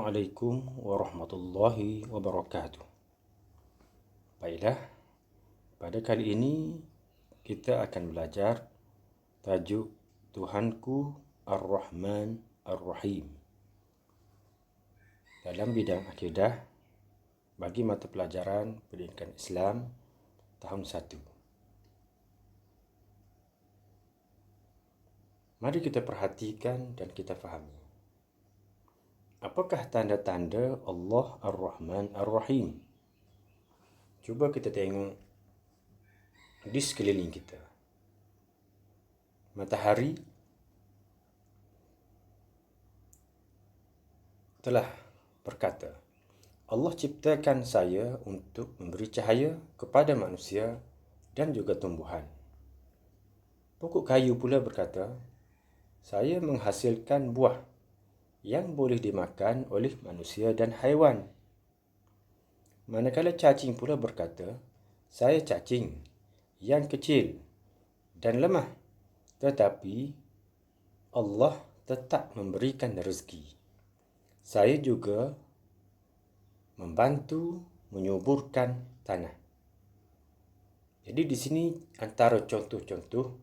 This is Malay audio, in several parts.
Assalamualaikum warahmatullahi wabarakatuh. Baiklah, pada kali ini kita akan belajar tajuk Tuhanku Ar-Rahman Ar-Rahim dalam bidang akidah bagi mata pelajaran Pendidikan Islam tahun 1. Mari kita perhatikan dan kita fahami. Apakah tanda-tanda Allah Ar-Rahman Ar-Rahim? Cuba kita tengok di sekeliling kita. Matahari telah berkata, Allah ciptakan saya untuk memberi cahaya kepada manusia dan juga tumbuhan. Pokok kayu pula berkata, saya menghasilkan buah yang boleh dimakan oleh manusia dan haiwan. Manakala cacing pula berkata, saya cacing yang kecil dan lemah, tetapi Allah tetap memberikan rezeki. Saya juga membantu menyuburkan tanah. Jadi di sini antara contoh-contoh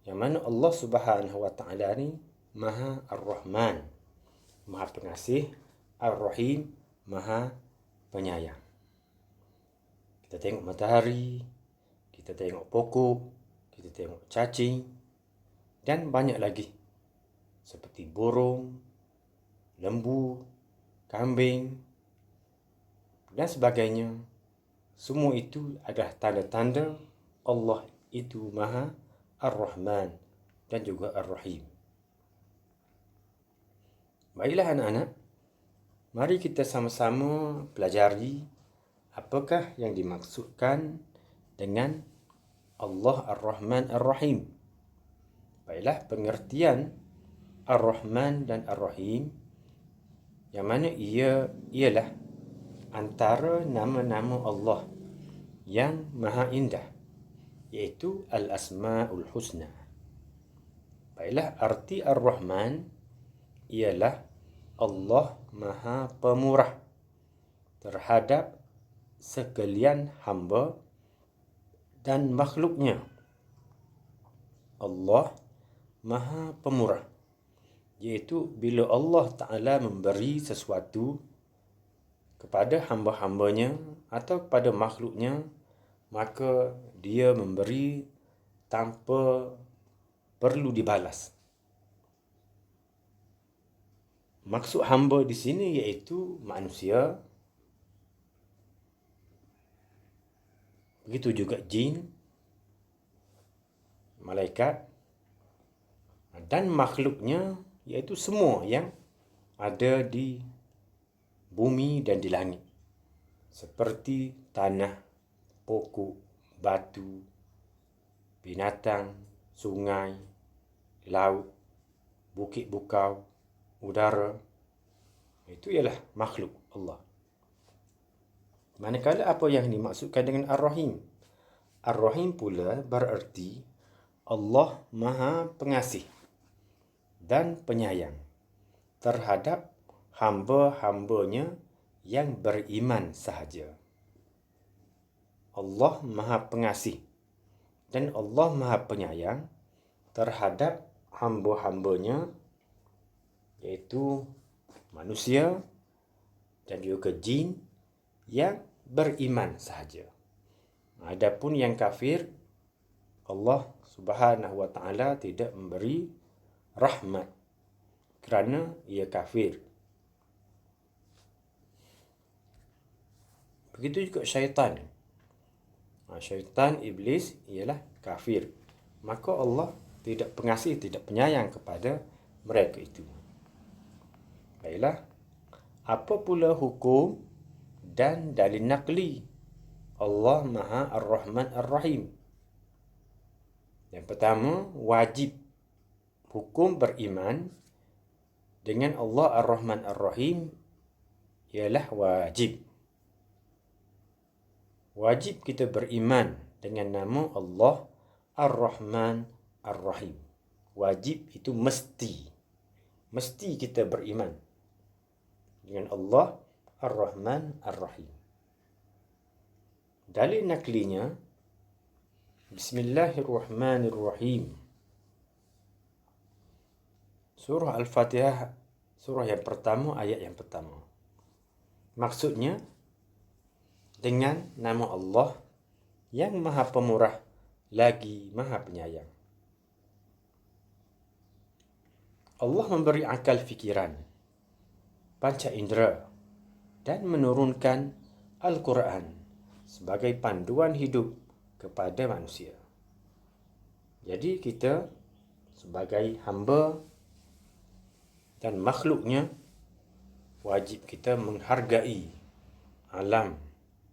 yang mana Allah Subhanahu wa taala ni Maha Ar-Rahman, Maha Pengasih, Ar-Rahim, Maha Penyayang. Kita tengok matahari, kita tengok pokok, kita tengok cacing, dan banyak lagi. Seperti burung, lembu, kambing, dan sebagainya. Semua itu adalah tanda-tanda Allah itu Maha Ar-Rahman dan juga Ar-Rahim. Baiklah anak-anak, mari kita sama-sama pelajari apakah yang dimaksudkan dengan Allah Ar-Rahman Ar-Rahim. Baiklah, pengertian Ar-Rahman dan Ar-Rahim yang mana ialah antara nama-nama Allah yang maha indah, iaitu Al-Asma'ul Husna. Baiklah, arti Ar-Rahman ialah Allah Maha Pemurah terhadap sekalian hamba dan makhluknya. Allah Maha Pemurah, iaitu bila Allah Ta'ala memberi sesuatu kepada hamba-hambanya atau kepada makhluknya, maka dia memberi tanpa perlu dibalas. Maksud hamba di sini iaitu manusia, begitu juga jin, malaikat, dan makhluknya iaitu semua yang ada di bumi dan di langit. Seperti tanah, pokok, batu, binatang, sungai, laut, bukit bukau, udara. Itu ialah makhluk Allah. Manakala apa yang dimaksudkan dengan Ar-Rahim? Ar-Rahim pula bererti Allah Maha Pengasih dan Penyayang terhadap hamba-hambanya yang beriman sahaja. Allah Maha Pengasih dan Allah Maha Penyayang terhadap hamba-hambanya, iaitu manusia dan juga jin yang beriman sahaja. Adapun yang kafir, Allah Subhanahu wa taala tidak memberi rahmat kerana ia kafir. Begitu juga syaitan. Syaitan, iblis ialah kafir. Maka Allah tidak pengasih, tidak penyayang kepada mereka itu. Baiklah, apa pula hukum dan dalil naqli Allah Maha Ar-Rahman Ar-Rahim? Yang pertama, wajib hukum beriman dengan Allah Ar-Rahman Ar-Rahim ialah wajib. Wajib kita beriman dengan nama Allah Ar-Rahman Ar-Rahim. Wajib itu mesti. Mesti kita beriman. dengan Allah Ar-Rahman Ar-Rahim. Dalil naklinya, Bismillahirrahmanirrahim. Surah Al-Fatihah, surah yang pertama, ayat yang pertama. Maksudnya, dengan nama Allah yang Maha Pemurah lagi Maha Penyayang. Allah memberi akal fikiran, panca indera, dan menurunkan Al-Quran sebagai panduan hidup kepada manusia. Jadi kita sebagai hamba dan makhluknya wajib kita menghargai alam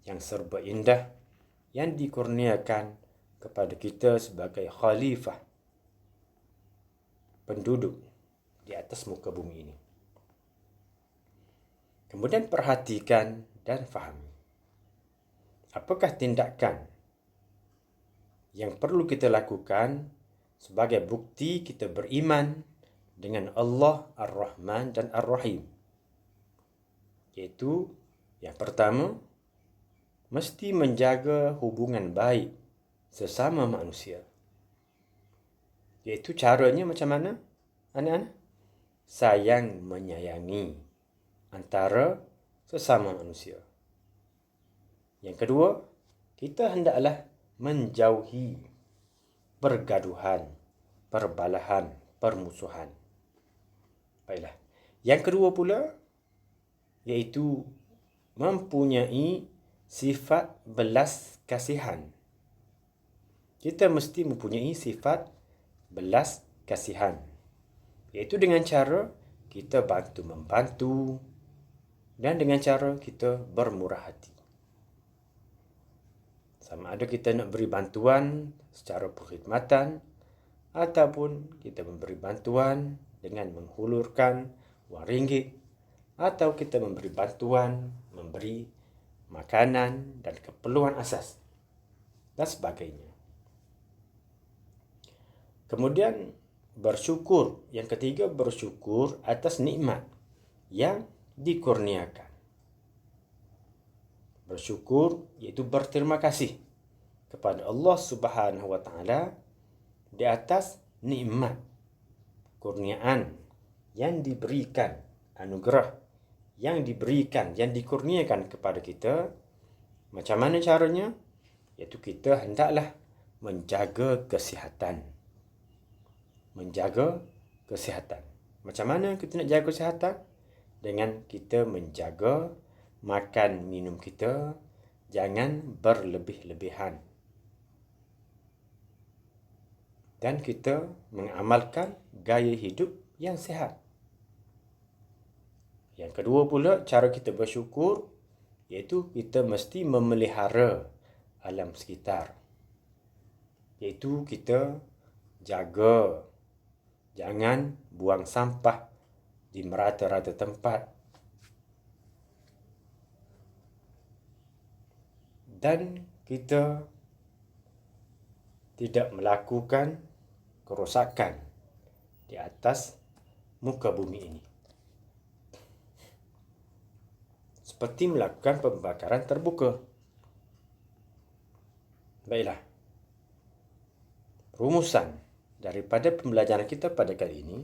yang serba indah yang dikurniakan kepada kita sebagai khalifah penduduk di atas muka bumi ini. Kemudian perhatikan dan fahami. Apakah tindakan yang perlu kita lakukan sebagai bukti kita beriman dengan Allah Ar-Rahman dan Ar-Rahim? Iaitu, yang pertama, mesti menjaga hubungan baik sesama manusia. Iaitu caranya macam mana, anak-anak? Sayang menyayangi antara sesama manusia. Yang kedua, kita hendaklah menjauhi pergaduhan, perbalahan, permusuhan. Baiklah. Yang kedua pula, iaitu mempunyai sifat belas kasihan. Kita mesti mempunyai sifat belas kasihan. Iaitu dengan cara kita bantu-membantu dan dengan cara kita bermurah hati. Sama ada kita nak beri bantuan secara perkhidmatan ataupun kita memberi bantuan dengan menghulurkan wang ringgit, atau kita memberi bantuan, memberi makanan dan keperluan asas dan sebagainya. Kemudian bersyukur. Yang ketiga, bersyukur atas nikmat yang dikurniakan. Bersyukur iaitu berterima kasih kepada Allah Subhanahu wa taala di atas nikmat, kurniaan yang diberikan, anugerah yang diberikan, yang dikurniakan kepada kita. Macam mana caranya? Iaitu kita hendaklah menjaga kesihatan. Menjaga kesihatan. Macam mana kita nak jaga kesihatan? Dengan kita menjaga makan minum kita, jangan berlebih-lebihan. Dan kita mengamalkan gaya hidup yang sihat. Yang kedua pula, cara kita bersyukur, iaitu kita mesti memelihara alam sekitar. Iaitu kita jaga, jangan buang sampah di merata-rata tempat. Dan kita tidak melakukan kerosakan di atas muka bumi ini. Seperti melakukan pembakaran terbuka. Baiklah. Rumusan daripada pembelajaran kita pada kali ini,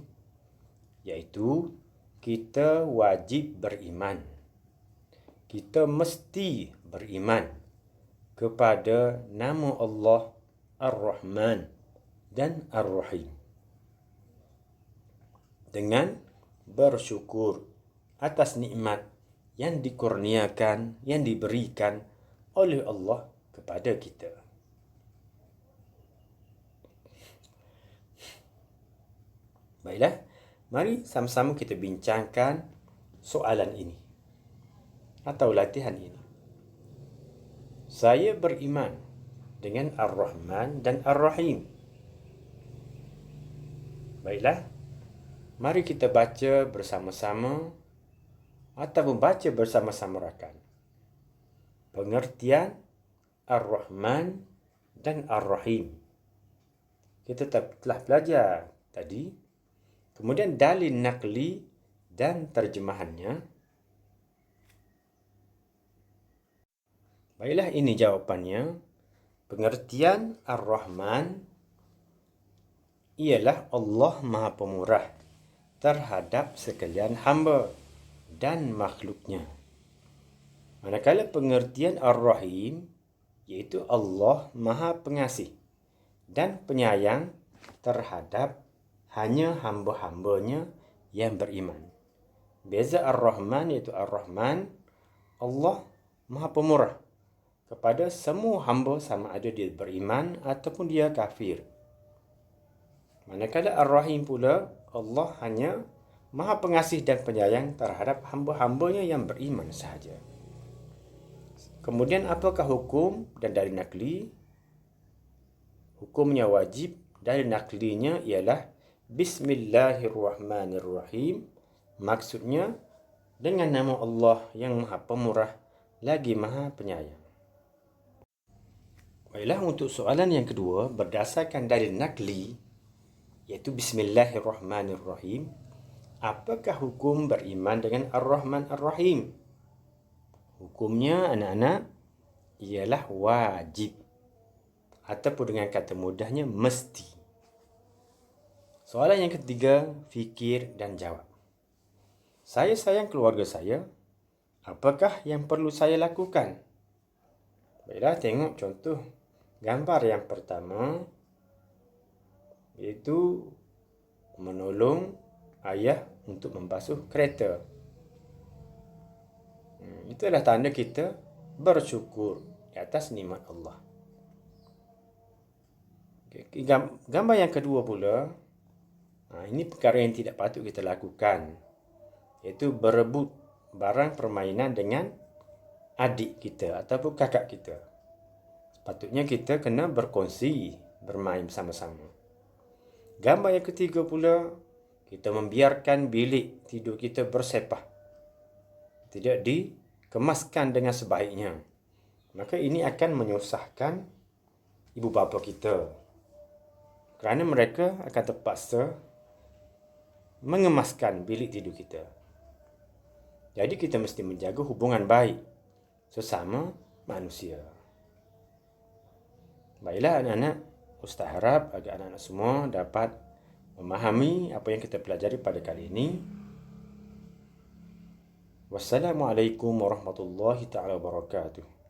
iaitu kita wajib beriman. Kita mesti beriman kepada nama Allah Ar-Rahman dan Ar-Rahim. Dengan bersyukur atas nikmat yang dikurniakan, yang diberikan oleh Allah kepada kita. Baiklah, mari sama-sama kita bincangkan soalan ini atau latihan ini. Saya beriman dengan Ar-Rahman dan Ar-Rahim. Baiklah, mari kita baca bersama-sama atau membaca bersama-sama rakan pengertian Ar-Rahman dan Ar-Rahim. Kita telah belajar tadi. Kemudian dalil nakli dan terjemahannya. Baiklah, ini jawapannya. Pengertian Ar-Rahman ialah Allah Maha Pemurah terhadap sekalian hamba dan makhluknya. Manakala pengertian Ar-Rahim iaitu Allah Maha Pengasih dan penyayang terhadap hanya hamba-hambanya yang beriman. Beza Ar-Rahman iaitu Ar-Rahman, Allah Maha Pemurah kepada semua hamba sama ada dia beriman ataupun dia kafir. Manakala Ar-Rahim pula, Allah hanya Maha Pengasih dan penyayang terhadap hamba-hambanya yang beriman sahaja. Kemudian apakah hukum dan dalil nakli? Hukumnya wajib, dalil naklinya ialah Bismillahirrahmanirrahim. Maksudnya dengan nama Allah yang Maha Pemurah lagi Maha Penyayang. Baiklah, untuk soalan yang kedua, berdasarkan dalil nakli iaitu Bismillahirrahmanirrahim, apakah hukum beriman dengan Ar-Rahman Ar-Rahim? Hukumnya anak-anak ialah wajib, ataupun dengan kata mudahnya mesti. Soalan yang ketiga, fikir dan jawab. Saya sayang keluarga saya, apakah yang perlu saya lakukan? Baiklah, tengok contoh gambar yang pertama, iaitu menolong ayah untuk membasuh kereta. Itu adalah tanda kita bersyukur di atas nikmat Allah. Gambar yang kedua pula, ini perkara yang tidak patut kita lakukan, iaitu berebut barang permainan dengan adik kita ataupun kakak kita. Sepatutnya kita kena berkongsi, bermain bersama-sama. Gambar yang ketiga pula, kita membiarkan bilik tidur kita bersepah, tidak dikemaskan dengan sebaiknya. Maka ini akan menyusahkan ibu bapa kita, kerana mereka akan terpaksa mengemaskan bilik tidur kita. Jadi kita mesti menjaga hubungan baik sesama manusia. Baiklah anak-anak, Ustaz harap agar anak-anak semua dapat memahami apa yang kita pelajari pada kali ini. Wassalamualaikum warahmatullahi taala wabarakatuh.